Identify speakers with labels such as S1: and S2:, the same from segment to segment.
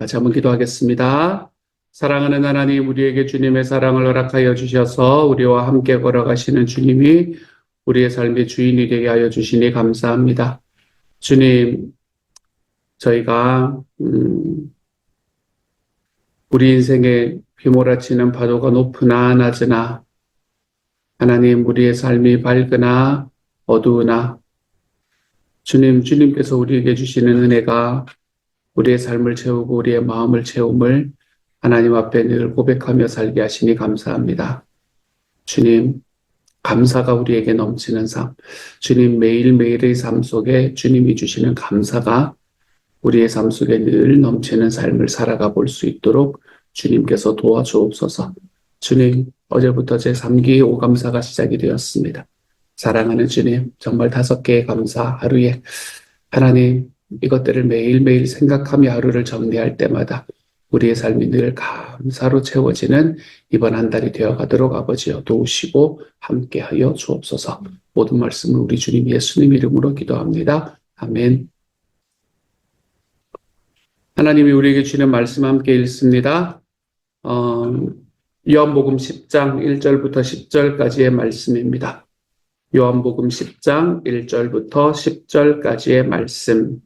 S1: 같이 한번 기도하겠습니다. 사랑하는 하나님, 우리에게 주님의 사랑을 허락하여 주셔서 우리와 함께 걸어가시는 주님이 우리의 삶의 주인이 되게 하여 주시니 감사합니다. 주님, 저희가 우리 인생에 휘몰아치는 파도가 높으나 낮으나 하나님, 우리의 삶이 밝으나 어두우나 주님께서 우리에게 주시는 은혜가 우리의 삶을 채우고 우리의 마음을 채움을 하나님 앞에 늘 고백하며 살게 하시니 감사합니다. 주님, 감사가 우리에게 넘치는 삶, 주님 매일매일의 삶 속에 주님이 주시는 감사가 우리의 삶 속에 늘 넘치는 삶을 살아가 볼 수 있도록 주님께서 도와주옵소서. 주님, 어제부터 제 3기 오감사가 시작이 되었습니다. 사랑하는 주님, 정말 5개의 감사 하루에 하나님 이것들을 매일매일 생각하며 하루를 정리할 때마다 우리의 삶이 늘 감사로 채워지는 이번 한 달이 되어가도록 아버지여 도우시고 함께하여 주옵소서. 모든 말씀을 우리 주님 예수님 이름으로 기도합니다. 아멘. 하나님이 우리에게 주는 말씀 함께 읽습니다. 요한복음 10장 1절부터 10절까지의 말씀입니다. 요한복음 10장 1절부터 10절까지의 말씀.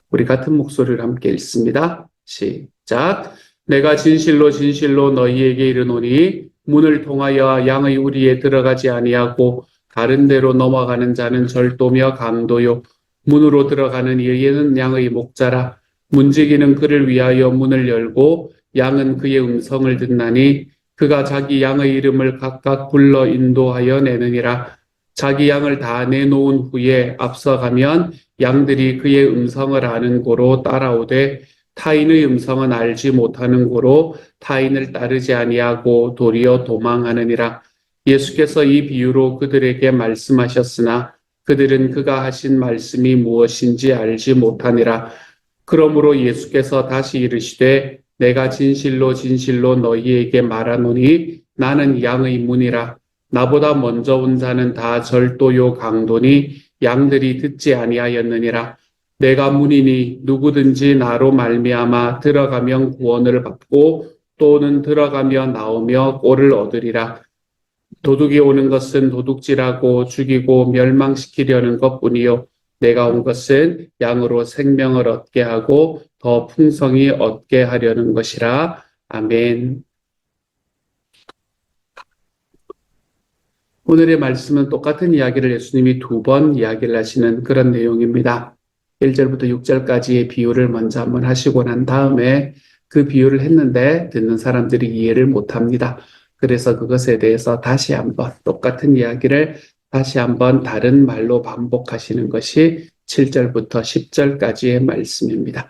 S1: 우리 같은 목소리를 함께 읽습니다. 시작. 내가 진실로 진실로 너희에게 이르노니 문을 통하여 양의 우리에 들어가지 아니하고 다른 데로 넘어가는 자는 절도며 강도요 문으로 들어가는 이에는 양의 목자라. 문지기는 그를 위하여 문을 열고 양은 그의 음성을 듣나니 그가 자기 양의 이름을 각각 불러 인도하여 내느니라. 자기 양을 다 내놓은 후에 앞서가면 양들이 그의 음성을 아는 고로 따라오되 타인의 음성은 알지 못하는 고로 타인을 따르지 아니하고 도리어 도망하느니라. 예수께서 이 비유로 그들에게 말씀하셨으나 그들은 그가 하신 말씀이 무엇인지 알지 못하니라. 그러므로 예수께서 다시 이르시되 내가 진실로 진실로 너희에게 말하노니 나는 양의 문이라. 나보다 먼저 온 자는 다 절도요 강도니 양들이 듣지 아니하였느니라. 내가 문이니 누구든지 나로 말미암아 들어가면 구원을 받고 또는 들어가며 나오며 꼴을 얻으리라. 도둑이 오는 것은 도둑질하고 죽이고 멸망시키려는 것뿐이요 내가 온 것은 양으로 생명을 얻게 하고 더 풍성히 얻게 하려는 것이라. 아멘. 오늘의 말씀은 똑같은 이야기를 예수님이 2번 이야기를 하시는 그런 내용입니다. 1절부터 6절까지의 비유를 먼저 한번 하시고 난 다음에 그 비유를 했는데 듣는 사람들이 이해를 못합니다. 그래서 그것에 대해서 다시 한번 똑같은 이야기를 다시 한번 다른 말로 반복하시는 것이 7절부터 10절까지의 말씀입니다.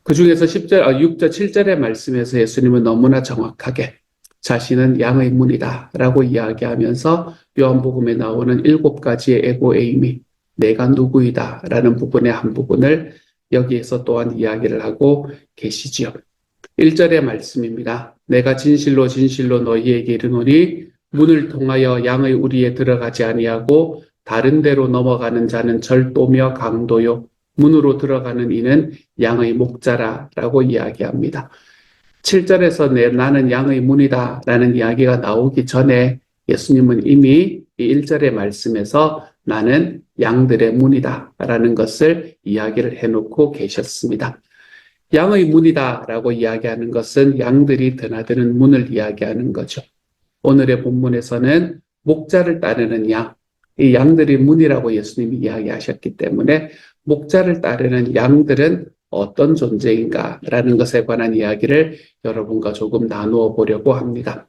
S1: 그 중에서 6절, 7절의 말씀에서 예수님은 너무나 정확하게 자신은 양의 문이다 라고 이야기하면서 요한복음에 나오는 7가지의 에고에이미, 내가 누구이다 라는 부분의 한 부분을 여기에서 또한 이야기를 하고 계시지요. 1절의 말씀입니다. 내가 진실로 진실로 너희에게 이르노니 문을 통하여 양의 우리에 들어가지 아니하고 다른 데로 넘어가는 자는 절도며 강도요 문으로 들어가는 이는 양의 목자라 라고 이야기합니다. 7절에서 나는 양의 문이다 라는 이야기가 나오기 전에 예수님은 이미 이 1절의 말씀에서 나는 양들의 문이다 라는 것을 이야기를 해놓고 계셨습니다. 양의 문이다 라고 이야기하는 것은 양들이 드나드는 문을 이야기하는 거죠. 오늘의 본문에서는 목자를 따르는 양, 이 양들이 문이라고 예수님이 이야기하셨기 때문에 목자를 따르는 양들은 어떤 존재인가라는 것에 관한 이야기를 여러분과 조금 나누어 보려고 합니다.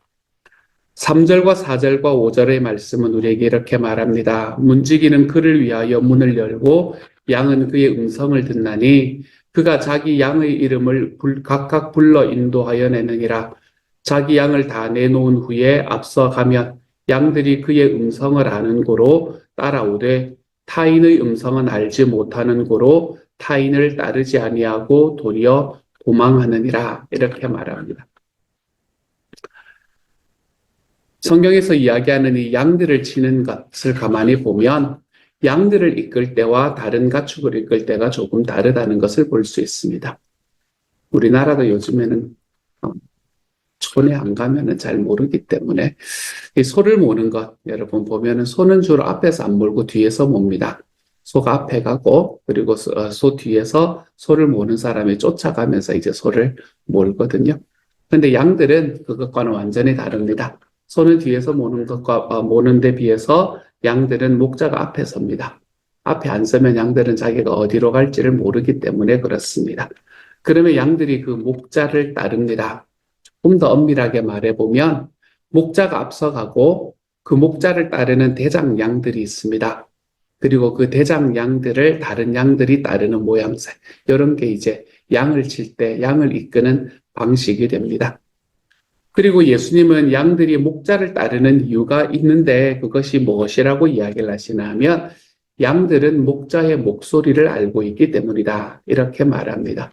S1: 3절과 4절과 5절의 말씀은 우리에게 이렇게 말합니다. 문지기는 그를 위하여 문을 열고 양은 그의 음성을 듣나니 그가 자기 양의 이름을 각각 불러 인도하여 내느니라. 자기 양을 다 내놓은 후에 앞서가면 양들이 그의 음성을 아는 고로 따라오되 타인의 음성은 알지 못하는 고로 타인을 따르지 아니하고 도리어 도망하느니라 이렇게 말합니다. 성경에서 이야기하는 이 양들을 치는 것을 가만히 보면 양들을 이끌 때와 다른 가축을 이끌 때가 조금 다르다는 것을 볼 수 있습니다. 우리나라도 요즘에는 어, 촌에 안 가면은 잘 모르기 때문에 이 소를 모는 것, 여러분 보면은 소는 주로 앞에서 안 몰고 뒤에서 몹니다. 소가 앞에 가고, 그리고 소 뒤에서 소를 모는 사람이 쫓아가면서 이제 소를 몰거든요. 근데 양들은 그것과는 완전히 다릅니다. 소는 뒤에서 모는 것과, 모는 데 비해서 양들은 목자가 앞에 섭니다. 앞에 안 서면 양들은 자기가 어디로 갈지를 모르기 때문에 그렇습니다. 그러면 양들이 그 목자를 따릅니다. 좀 더 엄밀하게 말해보면 목자가 앞서가고 그 목자를 따르는 대장 양들이 있습니다. 그리고 그 대장 양들을 다른 양들이 따르는 모양새. 이런 게 이제 양을 칠 때 양을 이끄는 방식이 됩니다. 그리고 예수님은 양들이 목자를 따르는 이유가 있는데 그것이 무엇이라고 이야기를 하시나 하면 양들은 목자의 목소리를 알고 있기 때문이다. 이렇게 말합니다.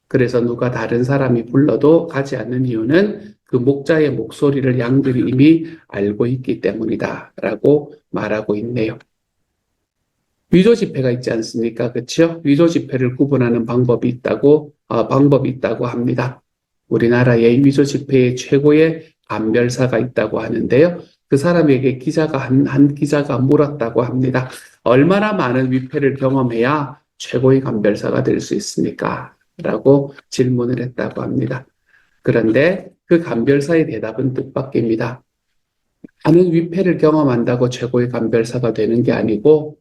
S1: 그래서 누가 다른 사람이 불러도 가지 않는 이유는 그 목자의 목소리를 양들이 이미 알고 있기 때문이다. 라고 말하고 있네요. 위조 지폐가 있지 않습니까? 그렇죠? 위조 지폐를 구분하는 방법이 있다고 합니다. 우리나라에 위조 지폐의 최고의 감별사가 있다고 하는데요. 그 사람에게 한 기자가 물었다고 합니다. 얼마나 많은 위패를 경험해야 최고의 감별사가 될 수 있습니까? 라고 질문을 했다고 합니다. 그런데 그 감별사의 대답은 뜻밖입니다. 많은 위패를 경험한다고 최고의 감별사가 되는 게 아니고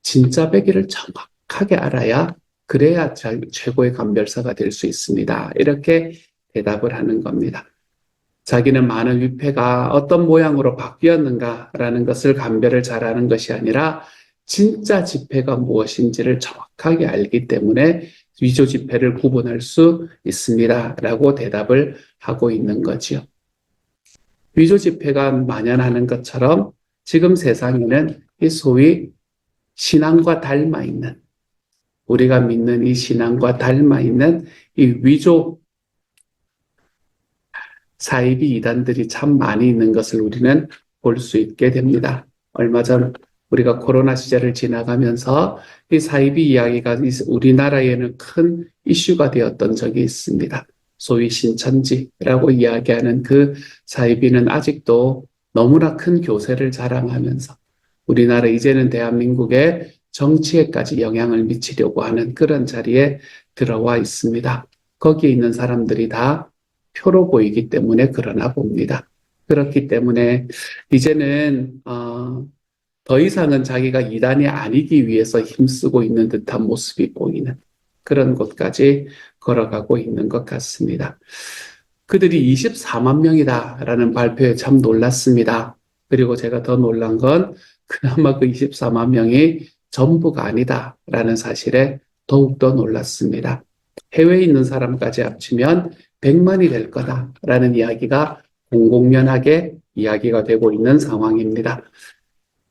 S1: 진짜 배기를 정확하게 알아야 그래야 최고의 감별사가 될 수 있습니다. 이렇게 대답을 하는 겁니다. 자기는 많은 위패가 어떤 모양으로 바뀌었는가라는 것을 감별을 잘하는 것이 아니라 진짜 지폐가 무엇인지를 정확하게 알기 때문에 위조 지폐를 구분할 수 있습니다라고 대답을 하고 있는 거지요. 위조 지폐가 만연하는 것처럼 지금 세상에는 이 소위 신앙과 닮아 있는 우리가 믿는 이 신앙과 닮아 있는 이 위조 사이비 이단들이 참 많이 있는 것을 우리는 볼 수 있게 됩니다. 얼마 전 우리가 코로나 시절을 지나가면서 이 사이비 이야기가 우리나라에는 큰 이슈가 되었던 적이 있습니다. 소위 신천지라고 이야기하는 그 사이비는 아직도 너무나 큰 교세를 자랑하면서 우리나라 이제는 대한민국의 정치에까지 영향을 미치려고 하는 그런 자리에 들어와 있습니다. 거기에 있는 사람들이 다 표로 보이기 때문에 그러나 봅니다. 그렇기 때문에 이제는 더 이상은 자기가 이단이 아니기 위해서 힘쓰고 있는 듯한 모습이 보이는 그런 곳까지 걸어가고 있는 것 같습니다. 그들이 24만 명이다라는 발표에 참 놀랐습니다. 그리고 제가 더 놀란 건 그나마 그 24만 명이 전부가 아니다라는 사실에 더욱더 놀랐습니다. 해외에 있는 사람까지 합치면 100만이 될 거다라는 이야기가 공공연하게 이야기가 되고 있는 상황입니다.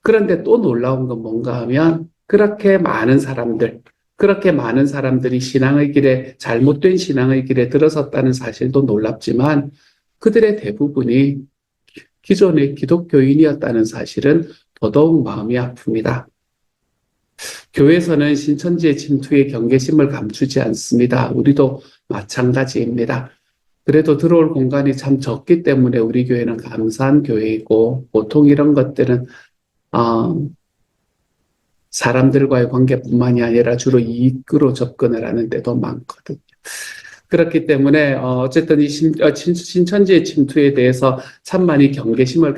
S1: 그런데 또 놀라운 건 뭔가 하면 그렇게 많은 사람들이 신앙의 길에 잘못된 신앙의 길에 들어섰다는 사실도 놀랍지만 그들의 대부분이 기존의 기독교인이었다는 사실은 더더욱 마음이 아픕니다. 교회에서는 신천지의 침투에 경계심을 감추지 않습니다. 우리도 마찬가지입니다. 그래도 들어올 공간이 참 적기 때문에 우리 교회는 감사한 교회이고 보통 이런 것들은 사람들과의 관계뿐만이 아니라 주로 이익으로 접근을 하는 데도 많거든요. 그렇기 때문에 어쨌든 이 신천지의 침투에 대해서 참 많이 경계심을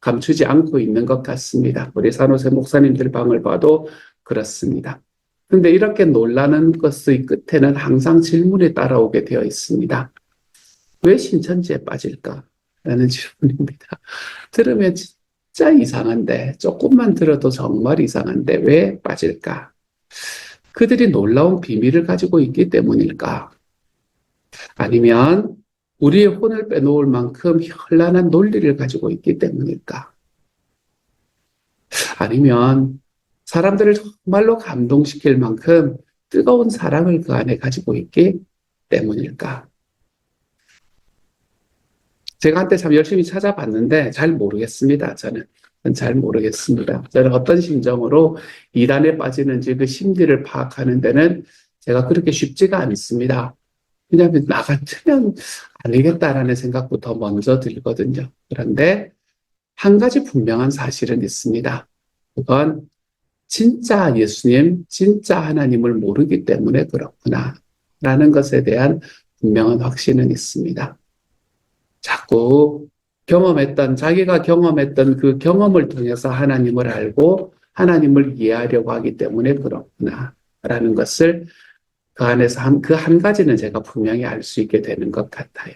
S1: 감추지 않고 있는 것 같습니다. 우리 산호세 목사님들 방을 봐도 그렇습니다. 그런데 이렇게 놀라는 것의 끝에는 항상 질문이 따라오게 되어 있습니다. 왜 신천지에 빠질까? 라는 질문입니다. 들으면 진짜 이상한데, 조금만 들어도 정말 이상한데, 왜 빠질까? 그들이 놀라운 비밀을 가지고 있기 때문일까? 아니면 우리의 혼을 빼놓을 만큼 현란한 논리를 가지고 있기 때문일까? 아니면 사람들을 정말로 감동시킬 만큼 뜨거운 사랑을 그 안에 가지고 있기 때문일까? 제가 한때 참 열심히 찾아봤는데 잘 모르겠습니다. 저는 잘 모르겠습니다. 저는 어떤 심정으로 이단에 빠지는지 그 심리를 파악하는 데는 제가 그렇게 쉽지가 않습니다. 왜냐하면 나 같으면 아니겠다라는 생각부터 먼저 들거든요. 그런데 한 가지 분명한 사실은 있습니다. 그건 진짜 예수님, 진짜 하나님을 모르기 때문에 그렇구나 라는 것에 대한 분명한 확신은 있습니다. 자꾸 자기가 경험했던 그 경험을 통해서 하나님을 알고 하나님을 이해하려고 하기 때문에 그렇구나 라는 것을 그 안에서 그 한 가지는 제가 분명히 알 수 있게 되는 것 같아요.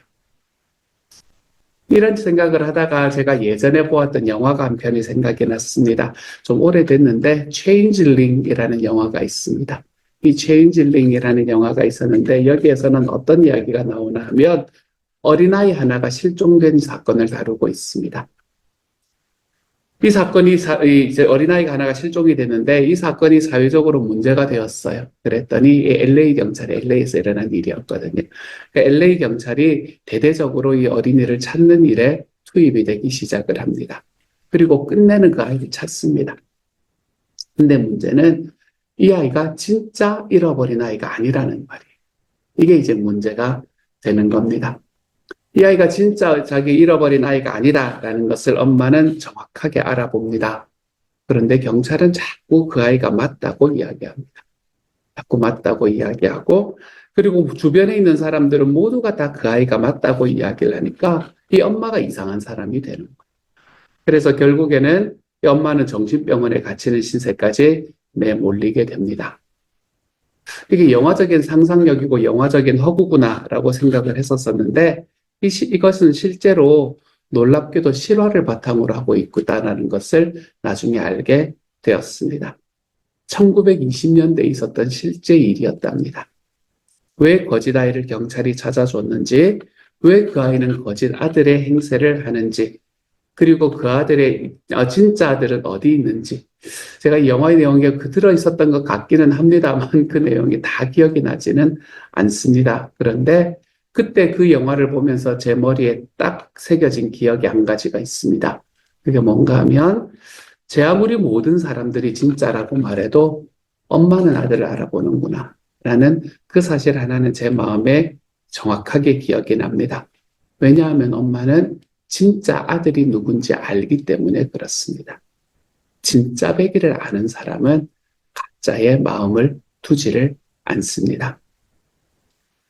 S1: 이런 생각을 하다가 제가 예전에 보았던 영화가 한 편이 생각이 났습니다. 좀 오래됐는데 체인질링이라는 영화가 있습니다. 이 체인질링이라는 영화가 있었는데 여기에서는 어떤 이야기가 나오나 하면 어린아이 하나가 실종된 사건을 다루고 있습니다. 이 사건이 이제 어린아이가 하나가 실종이 됐는데 이 사건이 사회적으로 문제가 되었어요. 그랬더니 LA 경찰, LA에서 일어난 일이었거든요. LA 경찰이 대대적으로 이 어린이를 찾는 일에 투입이 되기 시작을 합니다. 그리고 끝내는 그 아이를 찾습니다. 근데 문제는 이 아이가 진짜 잃어버린 아이가 아니라는 말이에요. 이게 이제 문제가 되는 겁니다. 이 아이가 진짜 자기 잃어버린 아이가 아니다라는 것을 엄마는 정확하게 알아봅니다. 그런데 경찰은 자꾸 그 아이가 맞다고 이야기합니다. 자꾸 맞다고 이야기하고, 그리고 주변에 있는 사람들은 모두가 다 그 아이가 맞다고 이야기를 하니까 이 엄마가 이상한 사람이 되는 거예요. 그래서 결국에는 이 엄마는 정신병원에 갇히는 신세까지 내몰리게 됩니다. 이게 영화적인 상상력이고 영화적인 허구구나라고 생각을 했었었는데 이것은 실제로 놀랍게도 실화를 바탕으로 하고 있다는 것을 나중에 알게 되었습니다. 1920년대에 있었던 실제 일이었답니다. 왜 거짓 아이를 경찰이 찾아줬는지, 왜 그 아이는 거짓 아들의 행세를 하는지, 그리고 그 아들의 진짜 아들은 어디 있는지, 제가 이 영화의 내용에 들어있었던 것 같기는 합니다만 그 내용이 다 기억이 나지는 않습니다. 그런데 그때 그 영화를 보면서 제 머리에 딱 새겨진 기억이 한 가지가 있습니다. 그게 뭔가 하면 제 아무리 모든 사람들이 진짜라고 말해도 엄마는 아들을 알아보는구나 라는 그 사실 하나는 제 마음에 정확하게 기억이 납니다. 왜냐하면 엄마는 진짜 아들이 누군지 알기 때문에 그렇습니다. 진짜 배기를 아는 사람은 가짜의 마음을 두지를 않습니다.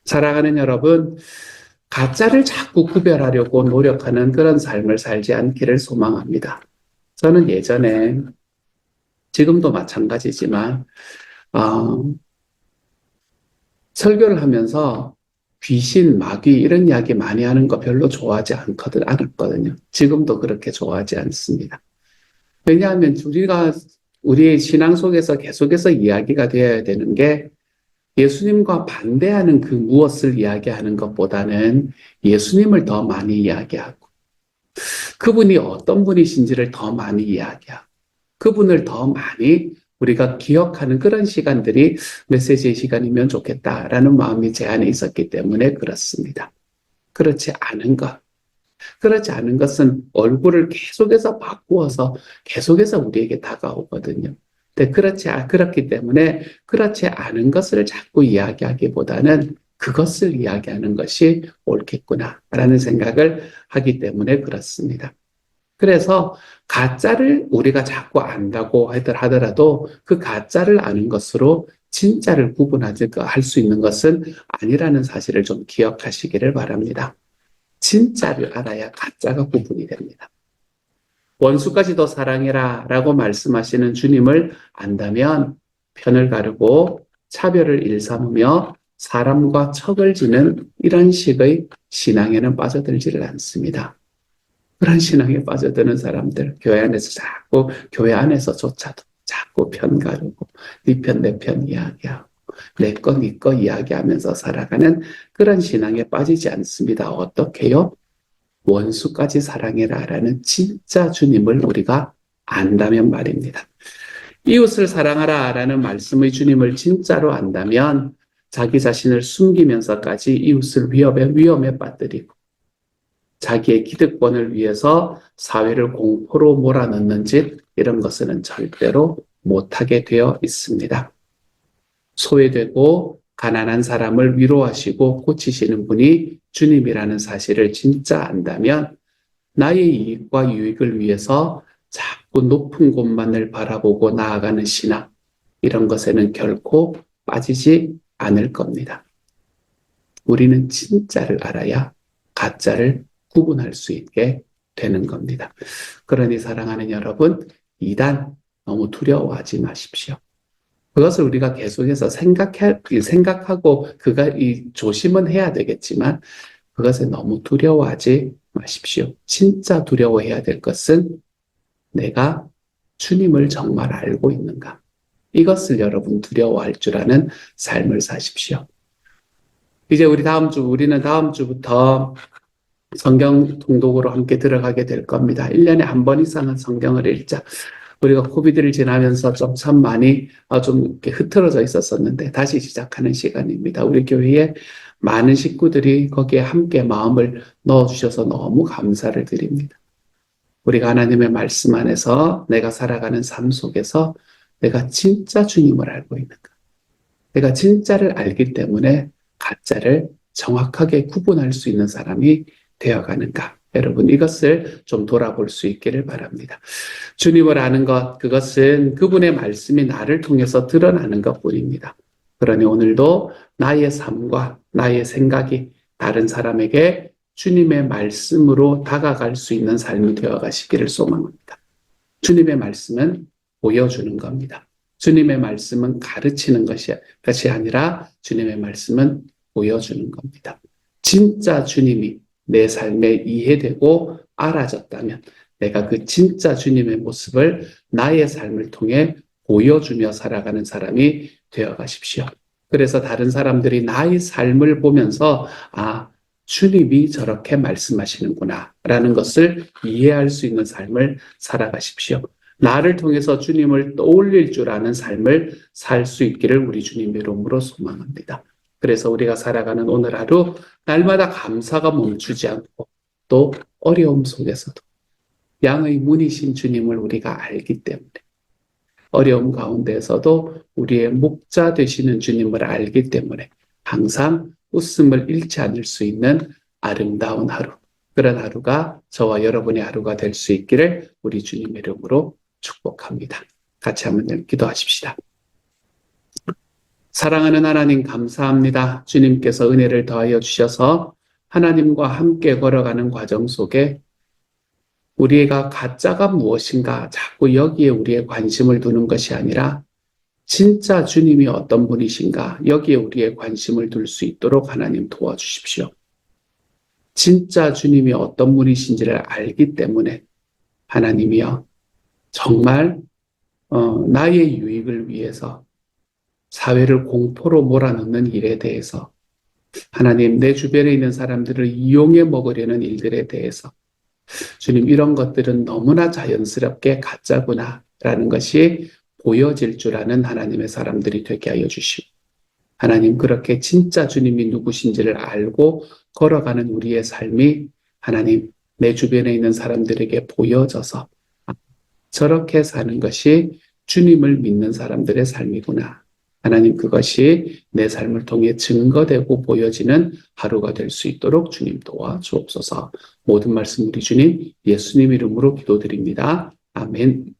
S1: 사랑하는 여러분, 가짜를 자꾸 구별하려고 노력하는 그런 삶을 살지 않기를 소망합니다. 저는 예전에, 지금도 마찬가지지만, 설교를 하면서 귀신, 마귀 이런 이야기 많이 하는 거 별로 좋아하지 않았거든요. 지금도 그렇게 좋아하지 않습니다. 왜냐하면 우리의 신앙 속에서 계속해서 이야기가 되어야 되는 게 예수님과 반대하는 그 무엇을 이야기하는 것보다는 예수님을 더 많이 이야기하고 그분이 어떤 분이신지를 더 많이 이야기하고 그분을 더 많이 우리가 기억하는 그런 시간들이 메시지의 시간이면 좋겠다라는 마음이 제 안에 있었기 때문에 그렇습니다. 그렇지 않은 것은 얼굴을 계속해서 바꾸어서 계속해서 우리에게 다가오거든요. 근데 그렇기 때문에 그렇지 않은 것을 자꾸 이야기하기보다는 그것을 이야기하는 것이 옳겠구나라는 생각을 하기 때문에 그렇습니다. 그래서 가짜를 우리가 자꾸 안다고 하더라도 그 가짜를 아는 것으로 진짜를 구분할 수 있는 것은 아니라는 사실을 좀 기억하시기를 바랍니다. 진짜를 알아야 가짜가 구분이 됩니다. 원수까지도 사랑해라 라고 말씀하시는 주님을 안다면 편을 가르고 차별을 일삼으며 사람과 척을 지는 이런 식의 신앙에는 빠져들지를 않습니다. 그런 신앙에 빠져드는 사람들, 교회 안에서조차도 자꾸 편 가르고 네 편 내 편 이야기하고 내 거 네 거 이야기하면서 살아가는 그런 신앙에 빠지지 않습니다. 어떻게요? 원수까지 사랑해라라는 진짜 주님을 우리가 안다면 말입니다. 이웃을 사랑하라라는 말씀의 주님을 진짜로 안다면 자기 자신을 숨기면서까지 이웃을 위험에 빠뜨리고 자기의 기득권을 위해서 사회를 공포로 몰아넣는 짓 이런 것은 절대로 못하게 되어 있습니다. 소외되고 가난한 사람을 위로하시고 고치시는 분이 주님이라는 사실을 진짜 안다면 나의 이익과 유익을 위해서 자꾸 높은 곳만을 바라보고 나아가는 신앙, 이런 것에는 결코 빠지지 않을 겁니다. 우리는 진짜를 알아야 가짜를 구분할 수 있게 되는 겁니다. 그러니 사랑하는 여러분, 이단 너무 두려워하지 마십시오. 그것을 우리가 계속해서 생각하고 조심은 해야 되겠지만 그것에 너무 두려워하지 마십시오. 진짜 두려워해야 될 것은 내가 주님을 정말 알고 있는가? 이것을 여러분 두려워할 줄 아는 삶을 사십시오. 이제 우리는 다음 주부터 성경 통독으로 함께 들어가게 될 겁니다. 1년에 한 번 이상은 성경을 읽자. 우리가 코비드를 지나면서 좀 참 많이 좀 이렇게 흐트러져 있었었는데 다시 시작하는 시간입니다. 우리 교회에 많은 식구들이 거기에 함께 마음을 넣어주셔서 너무 감사를 드립니다. 우리가 하나님의 말씀 안에서 내가 살아가는 삶 속에서 내가 진짜 주님을 알고 있는가? 내가 진짜를 알기 때문에 가짜를 정확하게 구분할 수 있는 사람이 되어가는가? 여러분, 이것을 좀 돌아볼 수 있기를 바랍니다. 주님을 아는 것, 그것은 그분의 말씀이 나를 통해서 드러나는 것 뿐입니다. 그러니 오늘도 나의 삶과 나의 생각이 다른 사람에게 주님의 말씀으로 다가갈 수 있는 삶이 되어 가시기를 소망합니다. 주님의 말씀은 보여주는 겁니다. 주님의 말씀은 가르치는 것이 아니라 주님의 말씀은 보여주는 겁니다. 진짜 주님이 내 삶에 이해되고 알아졌다면 내가 그 진짜 주님의 모습을 나의 삶을 통해 보여주며 살아가는 사람이 되어 가십시오. 그래서 다른 사람들이 나의 삶을 보면서 주님이 저렇게 말씀하시는구나 라는 것을 이해할 수 있는 삶을 살아가십시오. 나를 통해서 주님을 떠올릴 줄 아는 삶을 살 수 있기를 우리 주님 이름으로 소망합니다. 그래서 우리가 살아가는 오늘 하루 날마다 감사가 멈추지 않고 또 어려움 속에서도 양의 문이신 주님을 우리가 알기 때문에 어려움 가운데에서도 우리의 목자 되시는 주님을 알기 때문에 항상 웃음을 잃지 않을 수 있는 아름다운 하루, 그런 하루가 저와 여러분의 하루가 될 수 있기를 우리 주님 이름으로 축복합니다. 같이 한번 기도하십시다. 사랑하는 하나님 감사합니다. 주님께서 은혜를 더하여 주셔서 하나님과 함께 걸어가는 과정 속에 우리가 가짜가 무엇인가 자꾸 여기에 우리의 관심을 두는 것이 아니라 진짜 주님이 어떤 분이신가 여기에 우리의 관심을 둘 수 있도록 하나님 도와주십시오. 진짜 주님이 어떤 분이신지를 알기 때문에 하나님이여 정말 나의 유익을 위해서 사회를 공포로 몰아넣는 일에 대해서 하나님 내 주변에 있는 사람들을 이용해 먹으려는 일들에 대해서 주님 이런 것들은 너무나 자연스럽게 가짜구나 라는 것이 보여질 줄 아는 하나님의 사람들이 되게 하여 주시고 하나님 그렇게 진짜 주님이 누구신지를 알고 걸어가는 우리의 삶이 하나님 내 주변에 있는 사람들에게 보여져서 저렇게 사는 것이 주님을 믿는 사람들의 삶이구나. 하나님 그것이 내 삶을 통해 증거되고 보여지는 하루가 될 수 있도록 주님 도와주옵소서. 모든 말씀 우리 주님 예수님 이름으로 기도드립니다. 아멘.